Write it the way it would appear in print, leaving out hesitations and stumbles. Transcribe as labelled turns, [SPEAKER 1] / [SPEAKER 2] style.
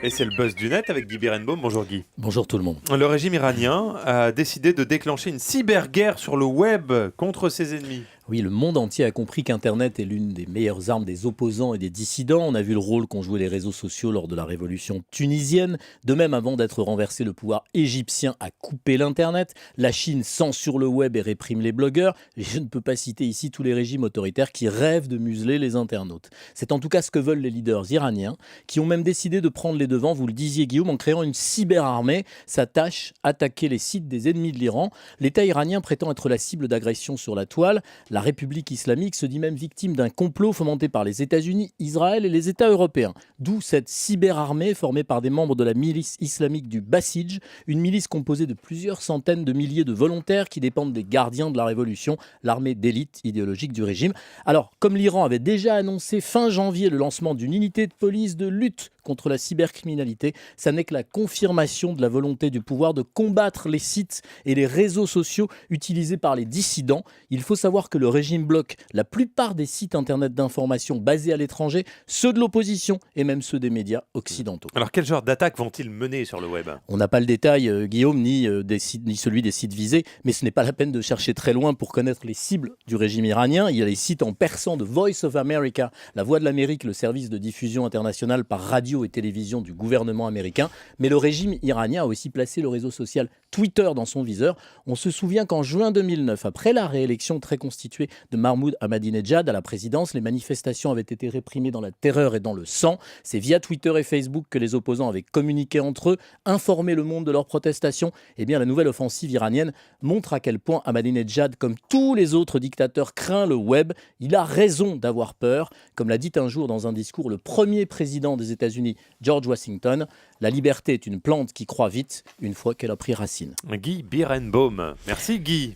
[SPEAKER 1] Et c'est le buzz du net avec Guy Birenbaum. Bonjour Guy.
[SPEAKER 2] Bonjour tout le monde.
[SPEAKER 1] Le régime iranien a décidé de déclencher une cyberguerre sur le web contre ses ennemis.
[SPEAKER 2] Oui, le monde entier a compris qu'Internet est l'une des meilleures armes des opposants et des dissidents. On a vu le rôle qu'ont joué les réseaux sociaux lors de la révolution tunisienne. De même, avant d'être renversé, le pouvoir égyptien a coupé l'Internet. La Chine censure le web et réprime les blogueurs. Et je ne peux pas citer ici tous les régimes autoritaires qui rêvent de museler les internautes. C'est en tout cas ce que veulent les leaders iraniens, qui ont même décidé de prendre les devants, vous le disiez Guillaume, en créant une cyberarmée. Sa tâche, attaquer les sites des ennemis de l'Iran. L'État iranien prétend être la cible d'agressions sur la toile. La République islamique se dit même victime d'un complot fomenté par les États-Unis, Israël et les États européens. D'où cette cyberarmée formée par des membres de la milice islamique du Basij, une milice composée de plusieurs centaines de milliers de volontaires qui dépendent des gardiens de la révolution, l'armée d'élite idéologique du régime. Alors, comme l'Iran avait déjà annoncé fin janvier le lancement d'une unité de police de lutte contre la cybercriminalité, ça n'est que la confirmation de la volonté du pouvoir de combattre les sites et les réseaux sociaux utilisés par les dissidents. Il faut savoir que le régime bloque la plupart des sites internet d'information basés à l'étranger, ceux de l'opposition et même ceux des médias occidentaux.
[SPEAKER 1] Alors quel genre d'attaque vont-ils mener sur le web?
[SPEAKER 2] On n'a pas le détail, Guillaume, ni celui des sites visés, mais ce n'est pas la peine de chercher très loin pour connaître les cibles du régime iranien. Il y a les sites en persan de Voice of America, la Voix de l'Amérique, le service de diffusion internationale par radio et télévision du gouvernement américain. Mais le régime iranien a aussi placé le réseau social Twitter dans son viseur. On se souvient qu'en juin 2009, après la réélection très constituée de Mahmoud Ahmadinejad à la présidence, les manifestations avaient été réprimées dans la terreur et dans le sang. C'est via Twitter et Facebook que les opposants avaient communiqué entre eux, informé le monde de leurs protestations. Eh bien, la nouvelle offensive iranienne montre à quel point Ahmadinejad, comme tous les autres dictateurs, craint le web. Il a raison d'avoir peur. Comme l'a dit un jour dans un discours le premier président des États-Unis, George Washington, la liberté est une plante qui croît vite une fois qu'elle a pris racine.
[SPEAKER 1] Guy Birenbaum. Merci Guy.